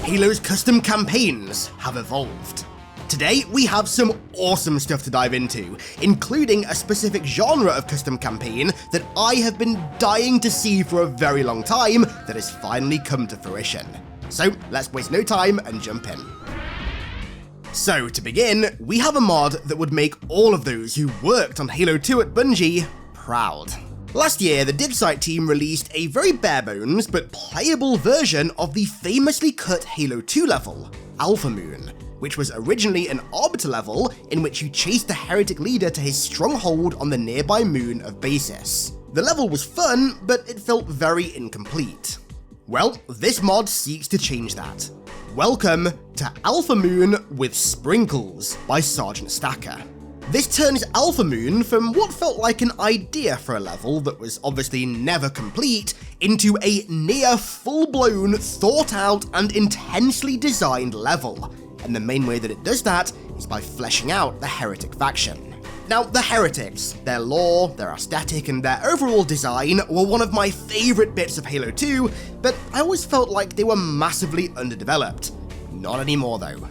Halo's custom campaigns have evolved. Today, we have some awesome stuff to dive into, including a specific genre of custom campaign that I have been dying to see for a very long time that has finally come to fruition. So let's waste no time and jump in. So to begin, we have a mod that would make all of those who worked on Halo 2 at Bungie proud. Last year, the DivSite team released a very bare-bones but playable version of the famously cut Halo 2 level, Alpha Moon, which was originally an Arbiter level in which you chased the heretic leader to his stronghold on the nearby moon of Basis. The level was fun, but it felt very incomplete. Well, this mod seeks to change that. Welcome to Alpha Moon with Sprinkles by Sergeant Stacker. This turns Alpha Moon from what felt like an idea for a level that was obviously never complete into a near full-blown, thought-out and intensely designed level. And the main way that it does that is by fleshing out the Heretic faction. Now, the Heretics, their lore, their aesthetic, and their overall design were one of my favourite bits of Halo 2, but I always felt like they were massively underdeveloped. Not anymore though.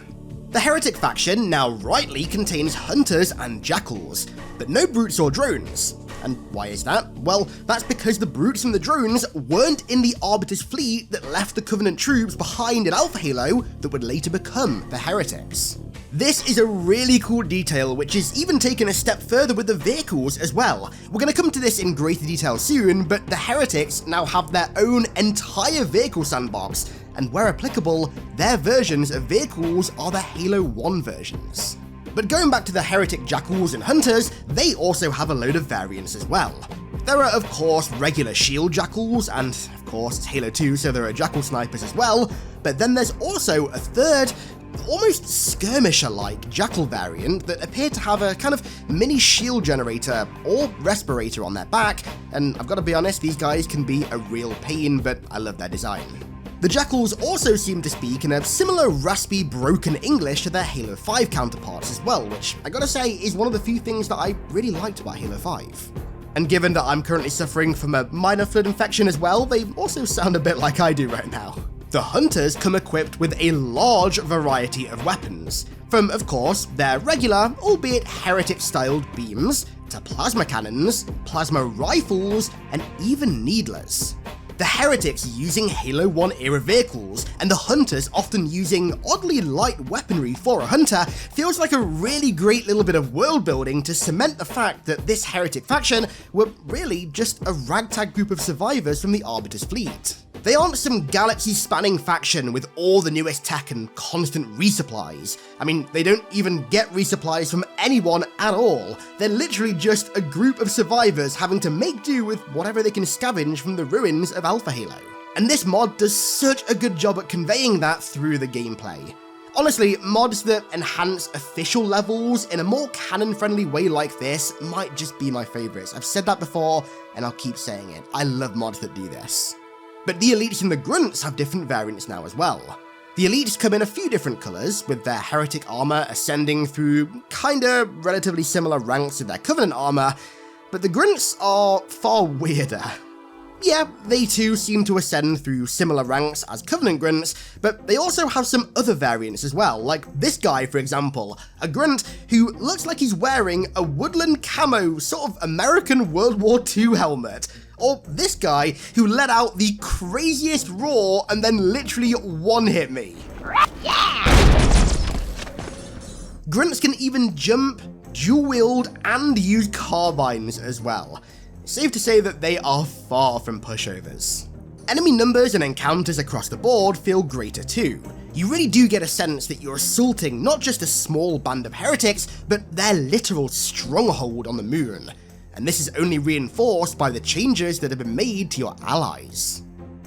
The Heretic faction now rightly contains hunters and jackals, but no brutes or drones. And why is that? Well, that's because the brutes and the drones weren't in the Arbiter's fleet that left the Covenant troops behind in Alpha Halo that would later become the Heretics. This is a really cool detail which is even taken a step further with the vehicles as well. We're going to come to this in greater detail soon, but the Heretics now have their own entire vehicle sandbox, and where applicable, their versions of vehicles are the Halo 1 versions. But going back to the Heretic Jackals and Hunters, they also have a load of variants as well. There are of course regular shield jackals, and of course it's Halo 2 so there are jackal snipers as well, but then there's also a third, almost skirmisher-like jackal variant that appear to have a kind of mini shield generator or respirator on their back, and I've got to be honest, these guys can be a real pain, but I love their design. The Jackals also seem to speak in a similar raspy, broken English to their Halo 5 counterparts as well, which I gotta say is one of the few things that I really liked about Halo 5. And given that I'm currently suffering from a minor flood infection as well, they also sound a bit like I do right now. The Hunters come equipped with a large variety of weapons, from of course their regular, albeit heretic-styled beams, to plasma cannons, plasma rifles, and even needlers. The Heretics using Halo 1 era vehicles, and the Hunters often using oddly light weaponry for a Hunter, feels like a really great little bit of world building to cement the fact that this Heretic faction were really just a ragtag group of survivors from the Arbiter's fleet. They aren't some galaxy-spanning faction with all the newest tech and constant resupplies. I mean, they don't even get resupplies from anyone at all. They're literally just a group of survivors having to make do with whatever they can scavenge from the ruins of Alpha Halo. And this mod does such a good job at conveying that through the gameplay. Honestly, mods that enhance official levels in a more canon-friendly way like this might just be my favourites. I've said that before, and I'll keep saying it. I love mods that do this. But the Elites and the Grunts have different variants now as well. The Elites come in a few different colours, with their heretic armour ascending through kinda relatively similar ranks to their Covenant armour, but the Grunts are far weirder. Yeah, they too seem to ascend through similar ranks as Covenant Grunts, but they also have some other variants as well, like this guy for example, a Grunt who looks like he's wearing a woodland camo sort of American World War II helmet. Or this guy who let out the craziest roar and then literally one-hit me. Grunts can even jump, dual-wield, and use carbines as well. Safe to say that they are far from pushovers. Enemy numbers and encounters across the board feel greater too. You really do get a sense that you're assaulting not just a small band of heretics, but their literal stronghold on the moon. And this is only reinforced by the changes that have been made to your allies.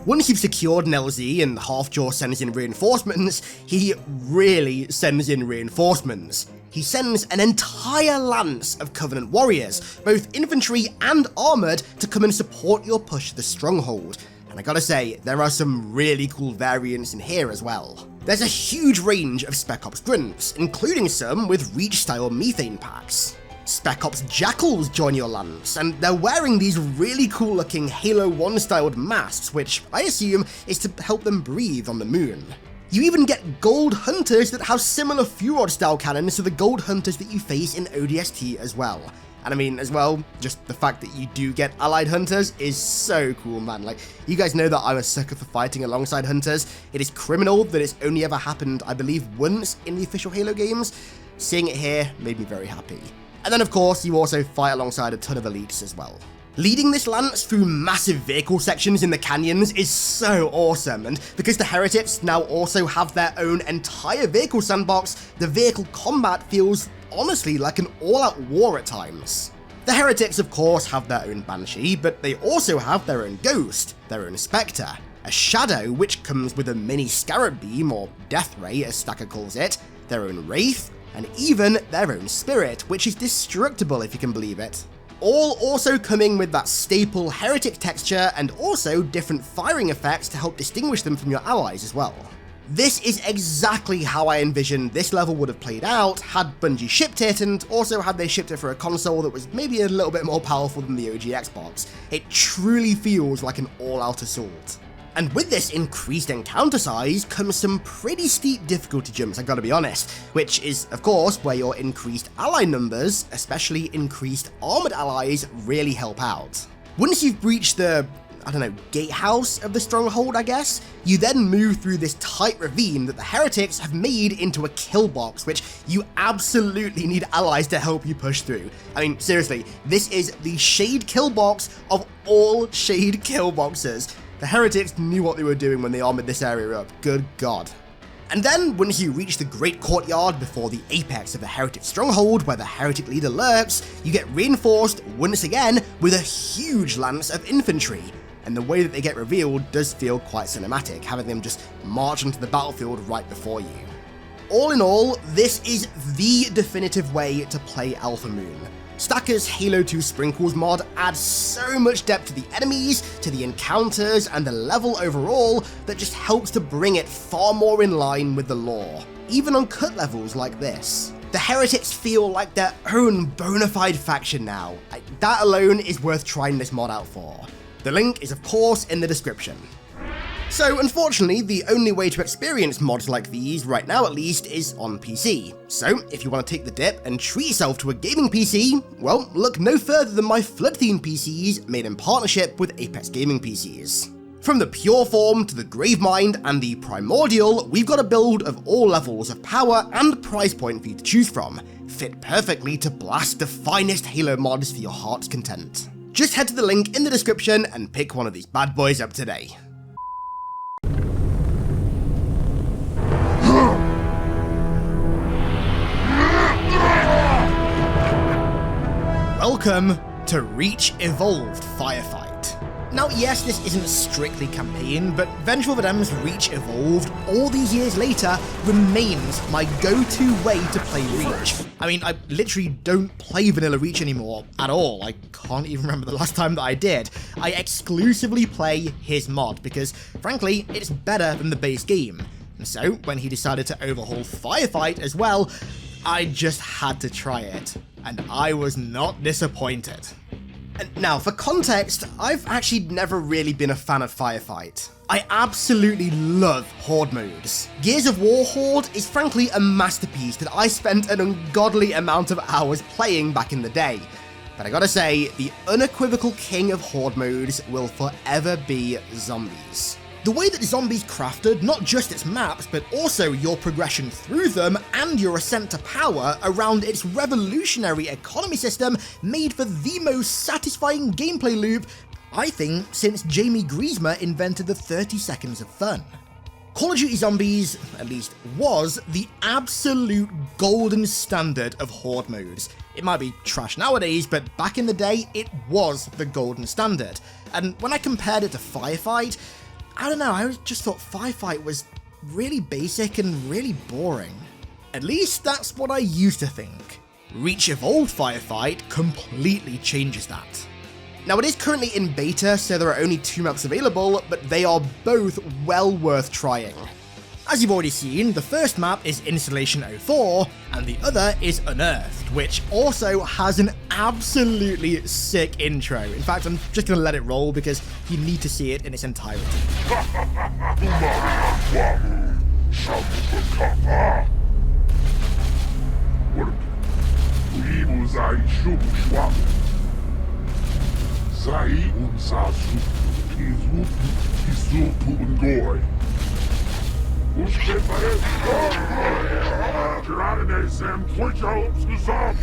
Once you've secured an LZ and Halfjaw sends in reinforcements, he really sends in reinforcements. He sends an entire lance of Covenant warriors, both infantry and armoured, to come and support your push to the stronghold. And I gotta say, there are some really cool variants in here as well. There's a huge range of Spec Ops Grunts, including some with Reach-style methane packs. Spec Ops Jackals join your lance, and they're wearing these really cool looking Halo 1 styled masks, which I assume is to help them breathe on the moon. You even get gold hunters that have similar Furod style cannons to the gold hunters that you face in ODST as well. And I mean, as well, just the fact that you do get allied hunters is so cool, man. Like, you guys know that I'm a sucker for fighting alongside hunters. It is criminal that it's only ever happened, I believe, once in the official Halo games. Seeing it here made me very happy. And then, of course, you also fight alongside a ton of elites as well. Leading this lance through massive vehicle sections in the canyons is so awesome, and because the heretics now also have their own entire vehicle sandbox, the vehicle combat feels honestly like an all-out war at times. The heretics of course have their own Banshee, but they also have their own Ghost, their own Spectre, a Shadow which comes with a mini Scarab Beam, or Death Ray as Stacker calls it, their own Wraith, and even their own Spirit, which is destructible if you can believe it. All also coming with that staple heretic texture and also different firing effects to help distinguish them from your allies as well. This is exactly how I envisioned this level would have played out had Bungie shipped it, and also had they shipped it for a console that was maybe a little bit more powerful than the OG Xbox. It truly feels like an all-out assault. And with this increased encounter size comes some pretty steep difficulty jumps, I gotta be honest, which is of course where your increased ally numbers, especially increased armored allies, really help out. Once you've breached the, I don't know, gatehouse of the stronghold, I guess, you then move through this tight ravine that the heretics have made into a kill box, which you absolutely need allies to help you push through. I mean, seriously, this is the shade kill box of all shade kill boxes. The heretics knew what they were doing when they armored this area up, good god. And then, once you reach the Great Courtyard before the apex of the heretic stronghold where the heretic leader lurks, you get reinforced once again with a huge lance of infantry. And the way that they get revealed does feel quite cinematic, having them just march onto the battlefield right before you. All in all, this is the definitive way to play Alpha Moon. Stacker's Halo 2 Sprinkles mod adds so much depth to the enemies, to the encounters, and the level overall that just helps to bring it far more in line with the lore, even on cut levels like this. The heretics feel like their own bona fide faction now. That alone is worth trying this mod out for. The link is of course in the description. So unfortunately, the only way to experience mods like these, right now at least, is on PC. So if you want to take the dip and treat yourself to a gaming PC, well, look no further than my flood-themed PCs made in partnership with Apex Gaming PCs. From the Pure Form to the Gravemind and the Primordial, we've got a build of all levels of power and price point for you to choose from, fit perfectly to blast the finest Halo mods for your heart's content. Just head to the link in the description and pick one of these bad boys up today. Welcome to Reach Evolved Firefight. Now yes, this isn't strictly campaign, but Vengeful Vedem's Reach Evolved, all these years later, remains my go-to way to play Reach. I mean, I literally don't play vanilla Reach anymore at all. I can't even remember the last time that I did. I exclusively play his mod because, frankly, it's better than the base game. And so, when he decided to overhaul Firefight as well, I just had to try it, and I was not disappointed. And now, for context, I've actually never really been a fan of Firefight. I absolutely love Horde modes. Gears of War Horde is frankly a masterpiece that I spent an ungodly amount of hours playing back in the day. But I gotta say, the unequivocal king of Horde modes will forever be zombies. The way that zombies crafted not just its maps, but also your progression through them and your ascent to power around its revolutionary economy system made for the most satisfying gameplay loop, I think, since Jamie Griezmer invented the 30 seconds of fun. Call of Duty Zombies, at least, was the absolute golden standard of Horde modes. It might be trash nowadays, but back in the day, it was the golden standard. And when I compared it to Firefight, I don't know, I just thought Firefight was really basic and really boring. At least that's what I used to think. Reach Evolved Firefight completely changes that. Now it is currently in beta, so there are only 2 maps available, but they are both well worth trying. As you've already seen, the first map is Installation 04, and the other is Unearthed, which also has an absolutely sick intro. In fact, I'm just going to let it roll because you need to see it in its entirety. Joashuack. Sei unser Isupu Os preparem tirarem Sam Twitch zusammen.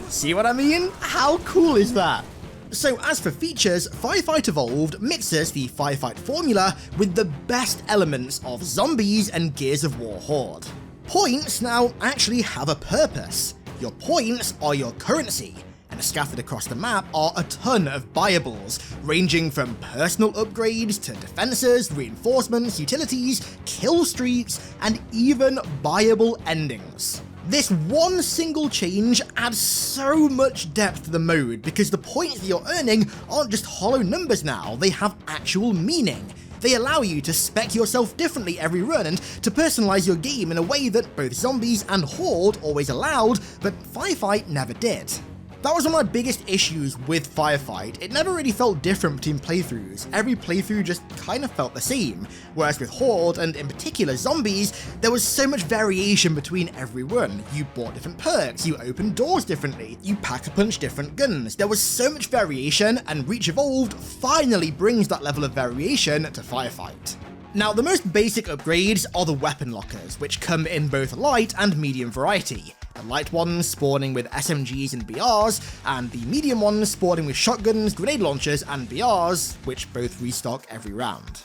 See what I mean? How cool is that? So as for features, Firefight Evolved mixes the Firefight formula with the best elements of zombies and Gears of War Horde. Points now actually have a purpose. Your points are your currency, and scattered across the map are a ton of buyables, ranging from personal upgrades to defenses, reinforcements, utilities, kill streaks, and even buyable endings. This one single change adds so much depth to the mode because the points that you're earning aren't just hollow numbers now, they have actual meaning. They allow you to spec yourself differently every run and to personalize your game in a way that both Zombies and Horde always allowed, but Firefight never did. That was one of my biggest issues with Firefight. It never really felt different between playthroughs. Every playthrough just kind of felt the same. Whereas with Horde, and in particular Zombies, there was so much variation between every run. You bought different perks, you opened doors differently, you pack-a-punch different guns. There was so much variation, and Reach Evolved finally brings that level of variation to Firefight. Now, the most basic upgrades are the weapon lockers, which come in both light and medium variety. The light ones spawning with SMGs and BRs, and the medium ones spawning with shotguns, grenade launchers, and BRs, which both restock every round.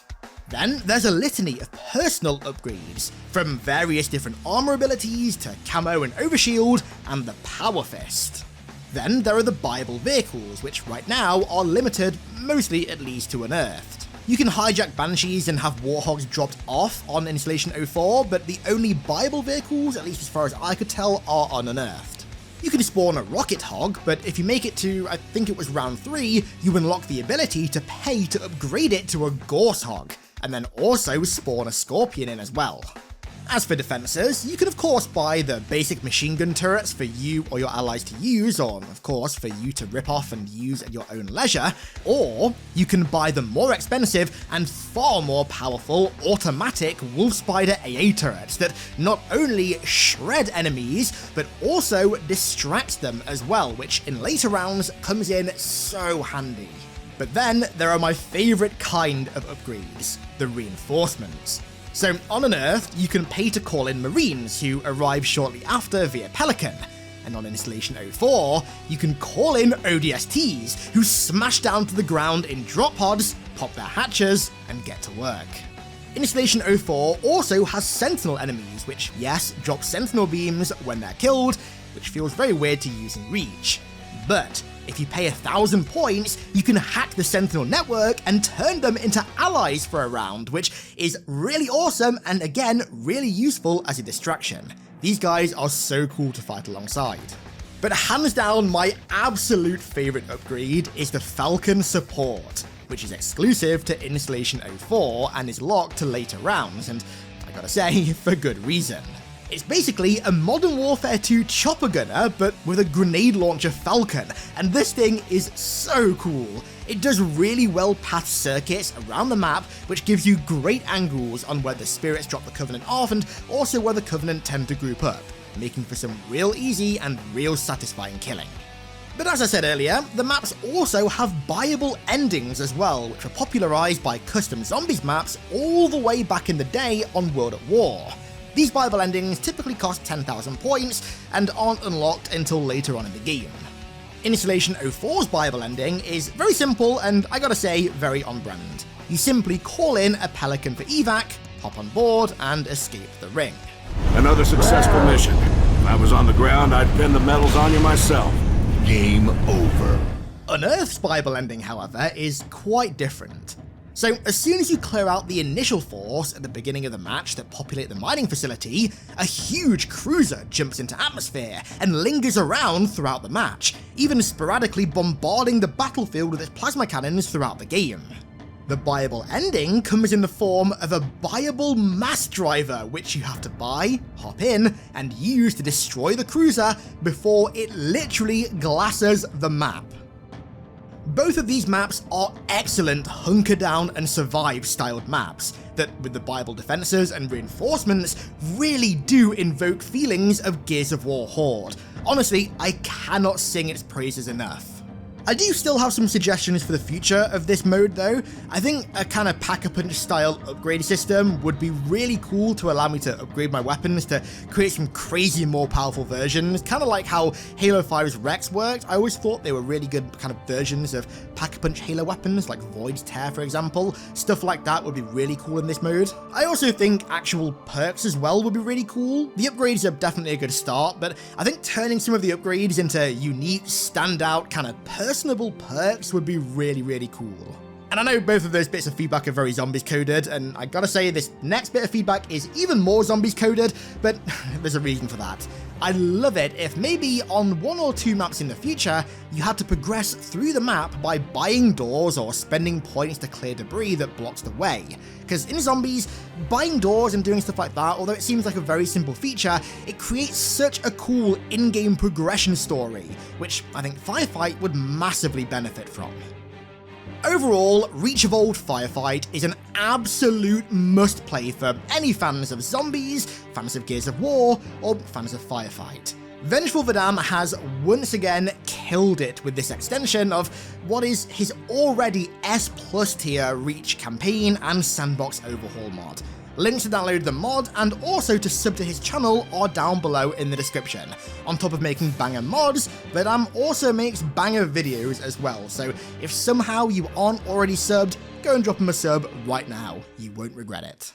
Then there's a litany of personal upgrades, from various different armor abilities to camo and overshield, and the Power Fist. Then there are the buyable vehicles, which right now are limited, mostly at least to Unearthed. You can hijack Banshees and have Warhogs dropped off on Installation 04, but the only buyable vehicles, at least as far as I could tell, are on Unearthed. You can spawn a Rocket Hog, but if you make it to, I think it was round 3, you unlock the ability to pay to upgrade it to a Gorse Hog, and then also spawn a Scorpion in as well. As for defenses, you can of course buy the basic machine gun turrets for you or your allies to use, or of course for you to rip off and use at your own leisure, or you can buy the more expensive and far more powerful automatic Wolf Spider AA turrets that not only shred enemies, but also distract them as well, which in later rounds comes in so handy. But then there are my favourite kind of upgrades, the reinforcements. So on Unearthed, you can pay to call in Marines who arrive shortly after via Pelican, and on Installation 04, you can call in ODSTs who smash down to the ground in drop pods, pop their hatches, and get to work. Installation 04 also has Sentinel enemies, which yes, drop Sentinel beams when they're killed, which feels very weird to use in Reach. But if you pay 1,000 points, you can hack the Sentinel network and turn them into allies for a round, which is really awesome and again, really useful as a distraction. These guys are so cool to fight alongside. But hands down, my absolute favourite upgrade is the Falcon Support, which is exclusive to Installation 04 and is locked to later rounds, and I gotta say, for good reason. It's basically a Modern Warfare 2 chopper gunner, but with a grenade launcher Falcon, and this thing is so cool. It does really well past circuits around the map, which gives you great angles on where the spirits drop the Covenant off and also where the Covenant tend to group up, making for some real easy and real satisfying killing. But as I said earlier, the maps also have buyable endings as well, which were popularised by custom Zombies maps all the way back in the day on World at War. These buyable endings typically cost 10,000 points and aren't unlocked until later on in the game. Installation 04's buyable ending is very simple and, I gotta say, very on brand. You simply call in a Pelican for evac, hop on board, and escape the ring. Another successful mission. If I was on the ground, I'd pin the medals on you myself. Game over. Unearthed's buyable ending, however, is quite different. So as soon as you clear out the initial force at the beginning of the match that populate the mining facility, a huge cruiser jumps into atmosphere and lingers around throughout the match, even sporadically bombarding the battlefield with its plasma cannons throughout the game. The buyable ending comes in the form of a buyable mass driver, which you have to buy, hop in, and use to destroy the cruiser before it literally glasses the map. Both of these maps are excellent hunker down and survive styled maps that, with the buyable defenses and reinforcements, really do invoke feelings of Gears of War Horde. Honestly, I cannot sing its praises enough. I do still have some suggestions for the future of this mode though. I think a kind of pack-a-punch style upgrade system would be really cool to allow me to upgrade my weapons to create some crazy more powerful versions, kind of like how Halo 5's Rex worked. I always thought they were really good kind of versions of pack-a-punch Halo weapons, like Void's Tear for example. Stuff like that would be really cool in this mode. I also think actual perks as well would be really cool. The upgrades are definitely a good start, but I think turning some of the upgrades into unique, standout, kind of personable perks would be really cool. And I know both of those bits of feedback are very zombies coded, and I gotta say this next bit of feedback is even more zombies coded, but there's a reason for that. I'd love it if maybe on 1 or 2 maps in the future, you had to progress through the map by buying doors or spending points to clear debris that blocks the way. Because in zombies, buying doors and doing stuff like that, although it seems like a very simple feature, it creates such a cool in-game progression story, which I think Firefight would massively benefit from. Overall, Reach Evolved Firefight is an absolute must-play for any fans of zombies, fans of Gears of War, or fans of Firefight. Vengeful Vadam has once again killed it with this extension of what is his already S+ tier Reach campaign and sandbox overhaul mod. Links to download the mod and also to sub to his channel are down below in the description. On top of making banger mods, Vadam also makes banger videos as well, so if somehow you aren't already subbed, go and drop him a sub right now, you won't regret it.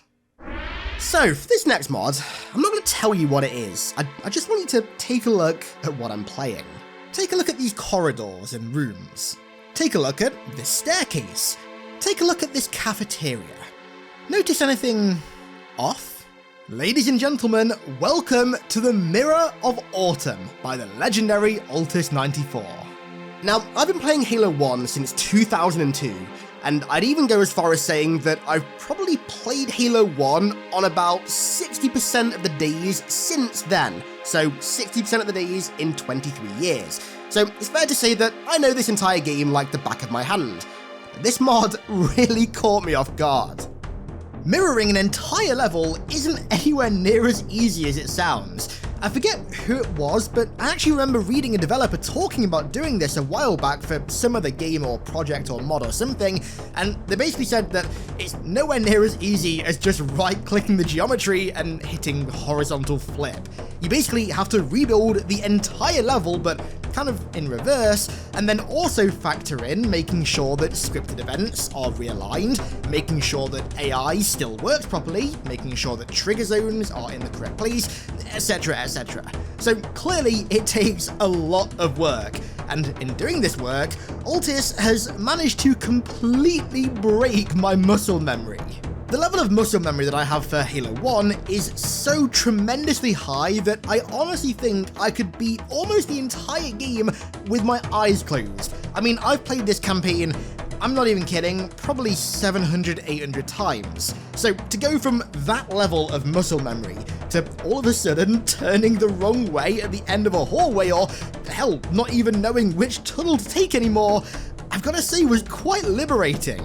So, for this next mod, I'm not going to tell you what it is, I just want you to take a look at what I'm playing. Take a look at these corridors and rooms. Take a look at this staircase. Take a look at this cafeteria. Notice anything off? Ladies and gentlemen, welcome to the Mirror of Autumn by the legendary Altus94. Now, I've been playing Halo 1 since 2002, and I'd even go as far as saying that I've probably played Halo 1 on about 60% of the days since then, so 60% of the days in 23 years. So it's fair to say that I know this entire game like the back of my hand. But this mod really caught me off guard. Mirroring an entire level isn't anywhere near as easy as it sounds. I forget who it was, but I actually remember reading a developer talking about doing this a while back for some other game or project or mod or something, and they basically said that it's nowhere near as easy as just right-clicking the geometry and hitting horizontal flip. You basically have to rebuild the entire level, but kind of in reverse, and then also factor in making sure that scripted events are realigned, making sure that AI still works properly, making sure that trigger zones are in the correct place, etc, etc. So clearly it takes a lot of work, and in doing this work, Altus has managed to completely break my muscle memory. The level of muscle memory that I have for Halo 1 is so tremendously high that I honestly think I could beat almost the entire game with my eyes closed. I mean, I've played this campaign, I'm not even kidding, probably 700, 800 times. So to go from that level of muscle memory to all of a sudden turning the wrong way at the end of a hallway, or hell, not even knowing which tunnel to take anymore, I've got to say was quite liberating.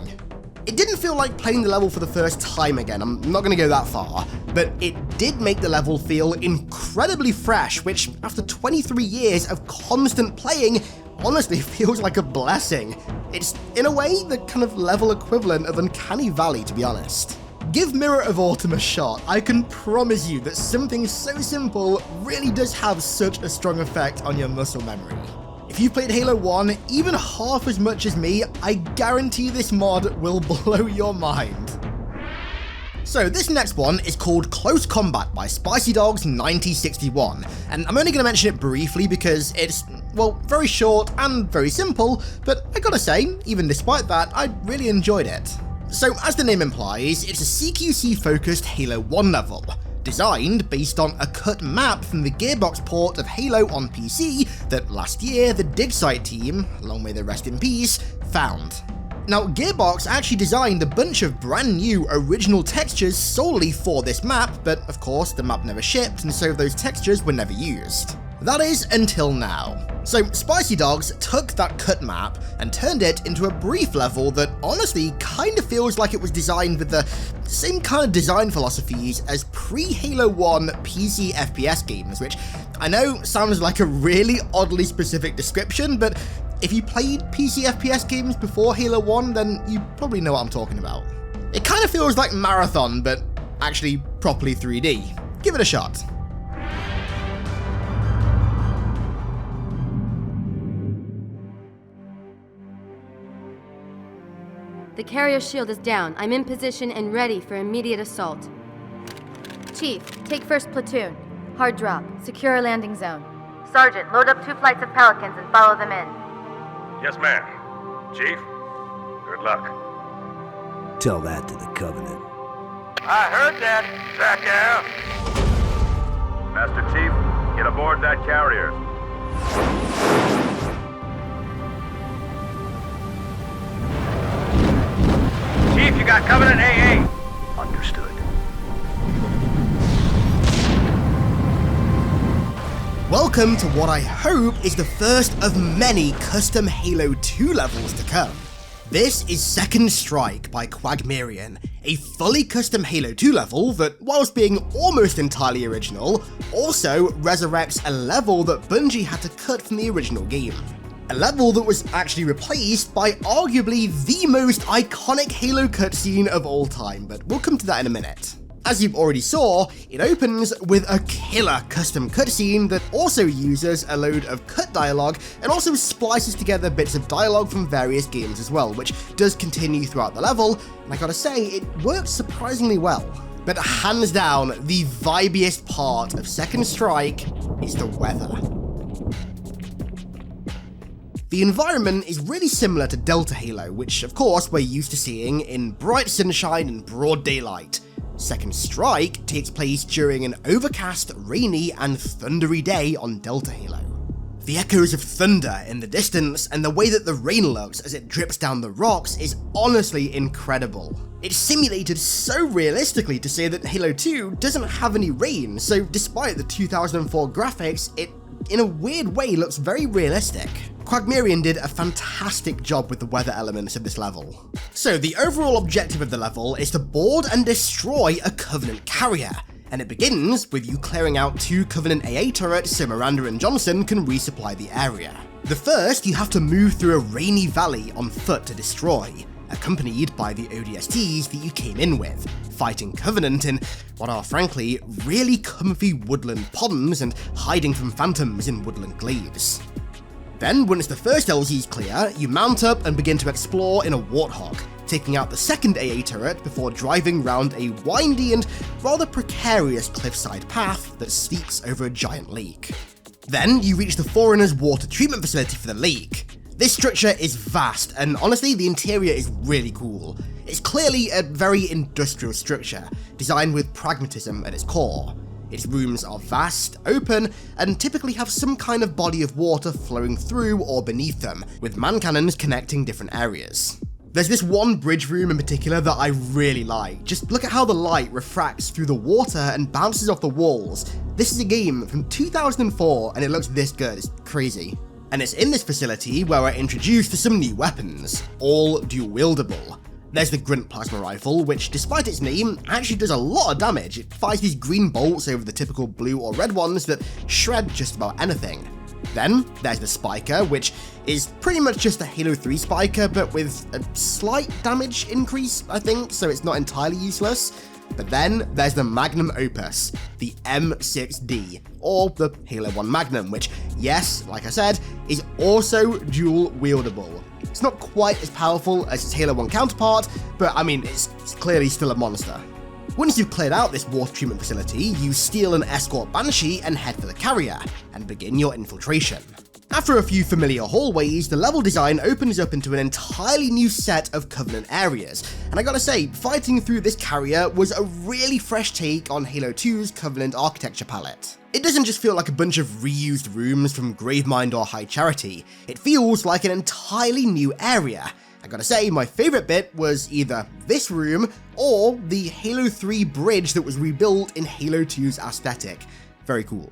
It didn't feel like playing the level for the first time again, I'm not going to go that far, but it did make the level feel incredibly fresh, which after 23 years of constant playing, honestly feels like a blessing. It's, in a way, the kind of level equivalent of Uncanny Valley, to be honest. Give Mirror of Autumn a shot, I can promise you that something so simple really does have such a strong effect on your muscle memory. If you've played Halo 1 even half as much as me, I guarantee this mod will blow your mind. So this next one is called Close Combat by SpicyDogs9061, and I'm only going to mention it briefly because it's, well, very short and very simple, but I gotta say, even despite that, I really enjoyed it. So as the name implies, it's a CQC focused Halo 1 level, designed based on a cut map from the Gearbox port of Halo on PC that last year the Dig Site team, long may they rest in peace, found. Now, Gearbox actually designed a bunch of brand new original textures solely for this map, but of course the map never shipped and so those textures were never used. That is, until now. So Spicy Dogs took that cut map and turned it into a brief level that honestly kind of feels like it was designed with the same kind of design philosophies as pre-Halo 1 PC FPS games, which I know sounds like a really oddly specific description, but if you played PC FPS games before Halo 1, then you probably know what I'm talking about. It kind of feels like Marathon, but actually properly 3D. Give it a shot. The carrier shield is down. I'm in position and ready for immediate assault. Chief, take first platoon. Hard drop. Secure a landing zone. Sergeant, load up 2 flights of Pelicans and follow them in. Yes, ma'am. Chief, good luck. Tell that to the Covenant. I heard that. Back out. Master Chief, get aboard that carrier. Chief, you got Covenant AA. Understood. Welcome to what I hope is the first of many custom Halo 2 levels to come. This is Second Strike by Quagmirian, a fully custom Halo 2 level that, whilst being almost entirely original, also resurrects a level that Bungie had to cut from the original game. A level that was actually replaced by arguably the most iconic Halo cutscene of all time, but we'll come to that in a minute. As you already saw, it opens with a killer custom cutscene that also uses a load of cut dialogue and also splices together bits of dialogue from various games as well, which does continue throughout the level, and I gotta say, it works surprisingly well. But hands down, the vibiest part of Second Strike is the weather. The environment is really similar to Delta Halo, which of course we're used to seeing in bright sunshine and broad daylight. Second Strike takes place during an overcast, rainy, and thundery day on Delta Halo. The echoes of thunder in the distance and the way that the rain looks as it drips down the rocks is honestly incredible. It's simulated so realistically to say that Halo 2 doesn't have any rain, so despite the 2004 graphics, it in a weird way looks very realistic. Quagmirian did a fantastic job with the weather elements of this level. So the overall objective of the level is to board and destroy a Covenant carrier, and it begins with you clearing out 2 Covenant AA turrets so Miranda and Johnson can resupply the area. The first, you have to move through a rainy valley on foot to destroy, accompanied by the ODSTs that you came in with, fighting Covenant in what are frankly really comfy woodland ponds and hiding from phantoms in woodland glades. Then, once the first LZ is clear, you mount up and begin to explore in a Warthog, taking out the second AA turret before driving round a windy and rather precarious cliffside path that steeps over a giant lake. Then, you reach the Foreigner's water treatment facility for the lake. This structure is vast, and honestly, the interior is really cool. It's clearly a very industrial structure, designed with pragmatism at its core. Its rooms are vast, open, and typically have some kind of body of water flowing through or beneath them, with man cannons connecting different areas. There's this one bridge room in particular that I really like. Just look at how the light refracts through the water and bounces off the walls. This is a game from 2004 and it looks this good, it's crazy. And it's in this facility where we're introduced to some new weapons, all dual-wieldable. There's the Grunt Plasma Rifle, which, despite its name, actually does a lot of damage. It fires these green bolts over the typical blue or red ones that shred just about anything. Then, there's the Spiker, which is pretty much just a Halo 3 Spiker, but with a slight damage increase, I think, so it's not entirely useless. But then, there's the Magnum Opus, the M6D, or the Halo 1 Magnum, which, yes, like I said, is also dual-wieldable. It's not quite as powerful as its Halo 1 counterpart, but I mean, it's clearly still a monster. Once you've cleared out this water treatment facility, you steal an escort Banshee and head for the carrier, and begin your infiltration. After a few familiar hallways, the level design opens up into an entirely new set of Covenant areas, and I gotta say, fighting through this carrier was a really fresh take on Halo 2's Covenant architecture palette. It doesn't just feel like a bunch of reused rooms from Gravemind or High Charity, it feels like an entirely new area. I gotta say, my favourite bit was either this room or the Halo 3 bridge that was rebuilt in Halo 2's aesthetic. Very cool.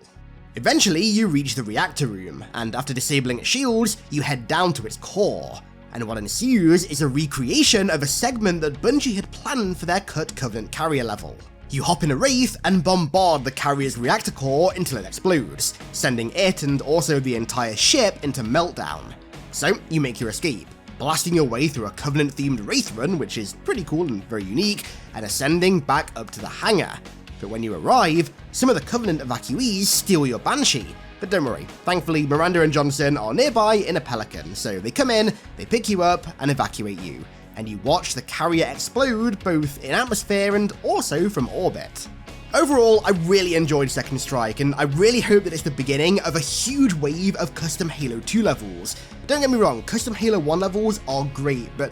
Eventually, you reach the reactor room, and after disabling its shields, you head down to its core. And what ensues is a recreation of a segment that Bungie had planned for their cut Covenant carrier level. You hop in a Wraith and bombard the carrier's reactor core until it explodes, sending it and also the entire ship into meltdown. So, you make your escape, blasting your way through a Covenant-themed Wraith run, which is pretty cool and very unique, and ascending back up to the hangar. But when you arrive, some of the Covenant evacuees steal your Banshee. But don't worry, thankfully Miranda and Johnson are nearby in a Pelican, so they come in, they pick you up, and evacuate you. And you watch the carrier explode both in atmosphere and also from orbit. Overall, I really enjoyed Second Strike, and I really hope that it's the beginning of a huge wave of custom Halo 2 levels. Don't get me wrong, custom Halo 1 levels are great, but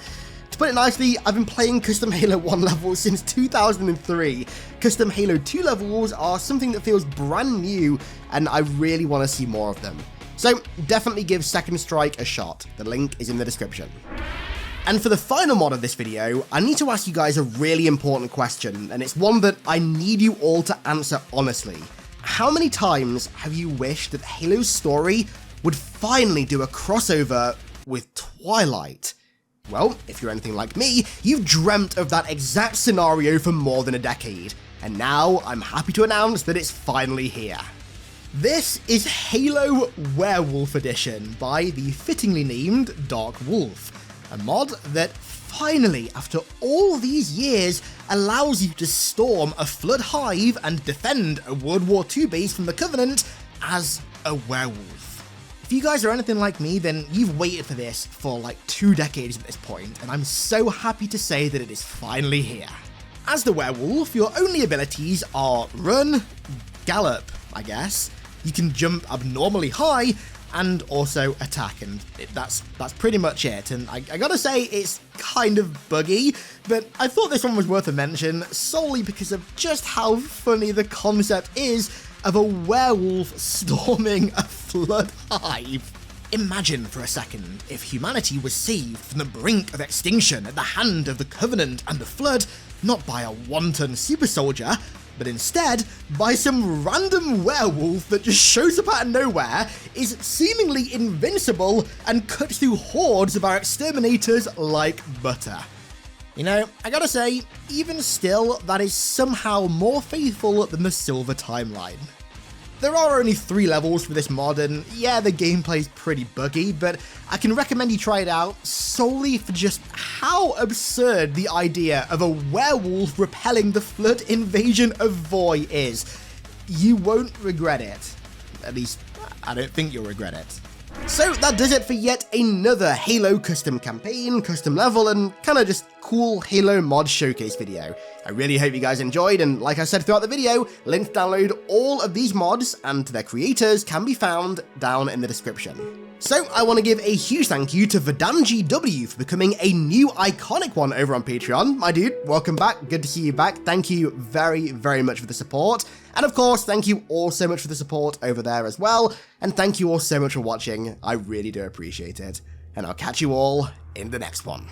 to put it nicely, I've been playing custom Halo 1 levels since 2003. Custom Halo 2 levels are something that feels brand new, and I really want to see more of them. So definitely give Second Strike a shot, the link is in the description. And for the final mod of this video, I need to ask you guys a really important question, and it's one that I need you all to answer honestly. How many times have you wished that Halo's story would finally do a crossover with Twilight? Well, if you're anything like me, you've dreamt of that exact scenario for more than a decade, and now I'm happy to announce that it's finally here. This is Halo Werewolf Edition by the fittingly named Dark Wolf. A mod that finally, after all these years, allows you to storm a Flood hive and defend a World War II base from the Covenant as a werewolf. If you guys are anything like me, then you've waited for this for like 2 decades at this point, and I'm so happy to say that it is finally here. As the werewolf, your only abilities are run, gallop, I guess. You can jump abnormally high, and also attack, and that's pretty much it. And I gotta say, it's kind of buggy, but I thought this one was worth a mention solely because of just how funny the concept is of a werewolf storming a Flood hive. Imagine for a second if humanity was saved from the brink of extinction at the hand of the Covenant and the Flood, not by a wanton super soldier, but instead by some random werewolf that just shows up out of nowhere, is seemingly invincible, and cuts through hordes of our exterminators like butter. You know, I gotta say, even still, that is somehow more faithful than the Silver timeline. There are only 3 levels for this mod, and yeah, the gameplay's pretty buggy, but I can recommend you try it out solely for just how absurd the idea of a werewolf repelling the Flood invasion of Voy is. You won't regret it. At least, I don't think you'll regret it. So that does it for yet another Halo custom campaign, custom level, and kinda just cool Halo mod showcase video. I really hope you guys enjoyed, and like I said throughout the video, links to download all of these mods and to their creators can be found down in the description. So I want to give a huge thank you to VadanGW for becoming a new iconic one over on Patreon. My dude, welcome back, good to see you back. Thank you very, very much for the support. And of course, thank you all so much for the support over there as well. And thank you all so much for watching. I really do appreciate it. And I'll catch you all in the next one.